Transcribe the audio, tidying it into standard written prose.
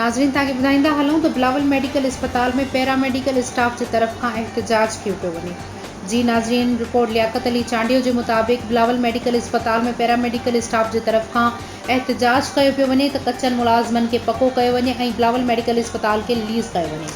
नाज़रीन ताकि ॿुधाईंदा हलूं तो बलावल मेडिकल अस्पताल में पीरामेडिकल स्टाफ की तरफ का एहतजाज कियो पियो वञे। जी नाज़रीन, रिपोर्ट लियाकत अली चांडियो के मुताबिक बलावल मेडिकल अस्पताल में पीरामेडिकल स्टाफ की तरफ का एहतजाज कियो पियो वञे तो कच्चन मुलाजमन के पको कियो वञे ऐं बलावल मेडिकल अस्पताल के रिलीज़ कियो वञे।